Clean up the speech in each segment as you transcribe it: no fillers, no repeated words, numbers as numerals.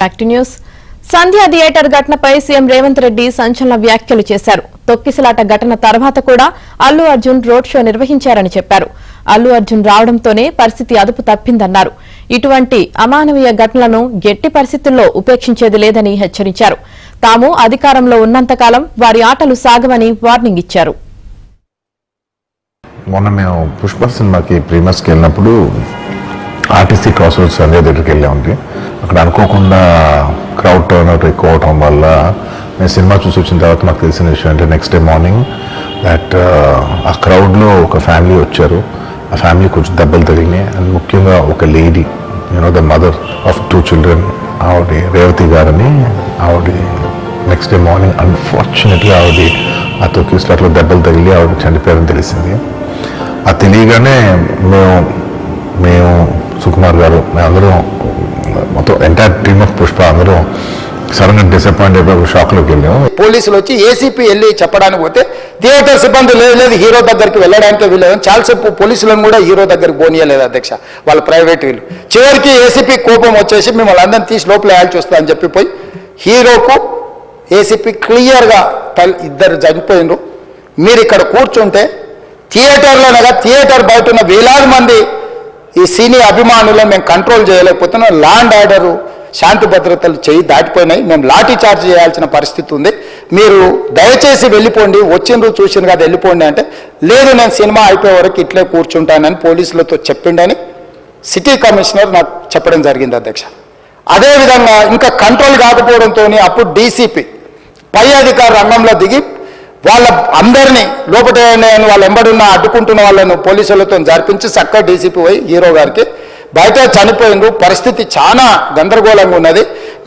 Fact news సంధ్య theatre ఘటనపై CM Revanth Reddy సంచలన వ్యాఖ్యలు చేశారు. తొక్కిసలాట ఘటన తర్వాత కూడా అల్లు అర్జున్ రోడ్ షో నిర్వహించారని చెప్పారు. అల్లు అర్జున్ రావడంతోనే పరిస్థితి అదుపు తప్పిందన్నారు. ఇటువంటి అమానవీయ ఘటనలను ఎట్టి పరిస్థితుల్లో ఉపేక్షించేది లేదని హెచ్చరించారు. తాము అధికారంలో ఉన్నంతకాలం వారి ఆటలు సాగవని వార్నింగ్ ఇచ్చారు. మొన్న మేము పుష్ప సినిమాకి ప్రీమియర్స్కి వెళ్ళినప్పుడు ఆర్టీసీ క్రాస్ రోడ్స్ సంధ్య దగ్గరికి వెళ్ళామండి. అక్కడ అనుకోకుండా క్రౌడ్ టర్న్ అవుట్ ఎక్కువ అవటం వల్ల నేను సినిమా చూసి వచ్చిన తర్వాత నాకు తెలిసిన విషయం అంటే నెక్స్ట్ డే మార్నింగ్ దట్ ఆ క్రౌడ్లో ఒక ఫ్యామిలీ వచ్చారు. ఆ ఫ్యామిలీ కొంచెం దెబ్బలు తగిలినాయి. అండ్ ముఖ్యంగా ఒక lady the mother of 2 children ఆవిడ రేవతి గారని ఆవిడ నెక్స్ట్ డే మార్నింగ్ అన్ఫార్చునేట్గా ఆవిడ ఆ తొక్కిసలాట్లో దెబ్బలు తగిలి ఆవిడ చనిపోయారని తెలిసింది. అది తెలియగానే మేము సుకుమార్ గారు మేమందరం మొత్తం ఎంటైర్ టీమ్ ఆఫ్ పుష్ప అందరూ సడన్గా డిసప్పాయింట్ అయిపోయి షాక్లోకి వెళ్ళాము. పోలీసులు వచ్చి ఏసీపీ వెళ్ళి చెప్పడానికి పోతే థియేటర్ సిబ్బంది లేదు హీరో దగ్గరికి వెళ్ళడానికి వీళ్ళని చాలాసేపు పోలీసులను కూడా హీరో దగ్గరికి పోనీయలేదు అధ్యక్ష. వాళ్ళ ప్రైవేట్ వీళ్ళు చివరికి ఏసీపీ కోపం వచ్చేసి మిమ్మల్ని అందరినీ తీసి లోపల వేయాల్సి వస్తుందని చెప్పిపోయి హీరోకు ఏసీపీ క్లియర్గా ఇద్దరు చనిపోయినరు. మీరు ఇక్కడ కూర్చుంటే థియేటర్లోనగా థియేటర్ బయట ఉన్న వేలాది మంది ఈ సినీ అభిమానులను మేము కంట్రోల్ చేయలేకపోతున్నాం. ల్యాండ్ ఆర్డరు శాంతి భద్రతలు చేయి దాటిపోయినాయి. మేము లాఠీ చార్జ్ చేయాల్సిన పరిస్థితి ఉంది. మీరు దయచేసి వెళ్ళిపోండి, వచ్చిండ్రు చూసిన కదా వెళ్ళిపోండి అంటే లేదు నేను సినిమా అయిపోయే వరకు ఇట్లే కూర్చుంటానని పోలీసులతో చెప్పిండని సిటీ కమిషనర్ నాకు చెప్పడం జరిగింది అధ్యక్ష. అదేవిధంగా ఇంకా కంట్రోల్ కాకపోవడంతో అప్పుడు డీసీపీ పై అధికారి రంగంలో దిగి వాళ్ళ అందరినీ లోపల వాళ్ళ ఎంబడున్న అడ్డుకుంటున్న వాళ్ళను పోలీసులతో జరిపించి చక్కగా డీసీపీ పోయి హీరో గారికి బయట చనిపోయిండ్రు, పరిస్థితి చాలా గందరగోళంగా ఉన్నది,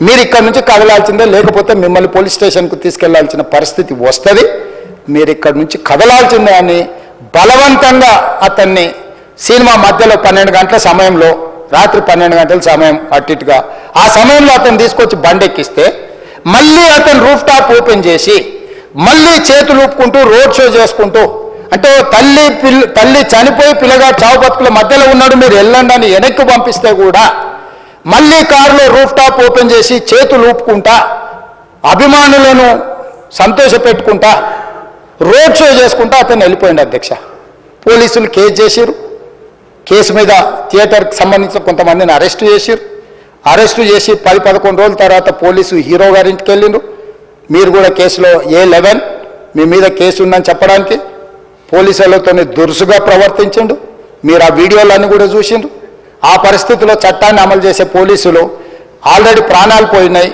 మీరు ఇక్కడి నుంచి కదలాల్సిందే లేకపోతే మిమ్మల్ని పోలీస్ స్టేషన్కు తీసుకెళ్లాల్సిన పరిస్థితి వస్తుంది, మీరు ఇక్కడి నుంచి కదలాల్సిందే అని బలవంతంగా అతన్ని సినిమా మధ్యలో 12 గంటల సమయంలో రాత్రి 12 గంటల సమయం అట్టిట్టుగా ఆ సమయంలో అతను తీసుకొచ్చి బండెక్కిస్తే మళ్ళీ అతను రూఫ్ టాప్ ఓపెన్ చేసి మళ్ళీ చేతులు ఊపుకుంటూ రోడ్ షో చేసుకుంటూ అంటే తల్లి చనిపోయి పిల్లగా చావు బతుకుల మధ్యలో ఉన్నాడు మీరు వెళ్ళండి అని వెనక్కి పంపిస్తే కూడా మళ్ళీ కారులో రూఫ్ టాప్ ఓపెన్ చేసి చేతులు ఊపుకుంటా అభిమానులను సంతోషపెట్టుకుంటా రోడ్ షో చేసుకుంటా అతను వెళ్ళిపోయింది అధ్యక్ష. పోలీసులు కేసు చేసిరు. కేసు మీద థియేటర్కి సంబంధించిన కొంతమందిని అరెస్టు చేసిరు. అరెస్టు చేసి 10-11 రోజుల తర్వాత పోలీసు హీరో గారింటికి వెళ్ళిండ్రు. మీరు కూడా కేసులో A11 మీ మీద కేసు ఉందని చెప్పడానికి పోలీసులతో దురుసుగా ప్రవర్తించిండు. మీరు ఆ వీడియోలన్నీ కూడా చూసిండ్రు. ఆ పరిస్థితిలో చట్టాన్ని అమలు చేసే పోలీసులు ఆల్రెడీ ప్రాణాలు పోయినాయి.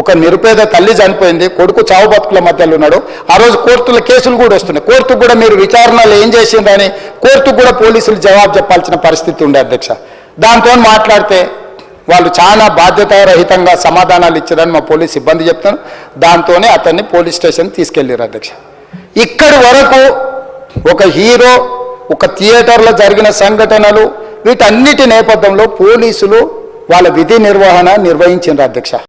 ఒక నిరుపేద తల్లి చనిపోయింది, కొడుకు చావు బతుకుల మధ్యలో ఉన్నాడు. ఆ రోజు కోర్టుల కేసులు కూడా వస్తున్నాయి. కోర్టుకు కూడా మీరు విచారణలు ఏం చేసిండ్రని కోర్టుకు కూడా పోలీసులు జవాబు చెప్పాల్సిన పరిస్థితి ఉండే అధ్యక్ష. దాంతో మాట్లాడితే వాళ్ళు చాలా బాధ్యతారహితంగా సమాధానాలు ఇచ్చారని మా పోలీస్ సిబ్బంది చెప్తాను. దాంతోనే అతన్ని పోలీస్ స్టేషన్ తీసుకెళ్ళారు అధ్యక్ష. ఇక్కడి వరకు ఒక హీరో ఒక థియేటర్లో జరిగిన సంఘటనలు వీటన్నిటి నేపథ్యంలో పోలీసులు వాళ్ళ విధి నిర్వహణ నిర్వహించారు అధ్యక్ష.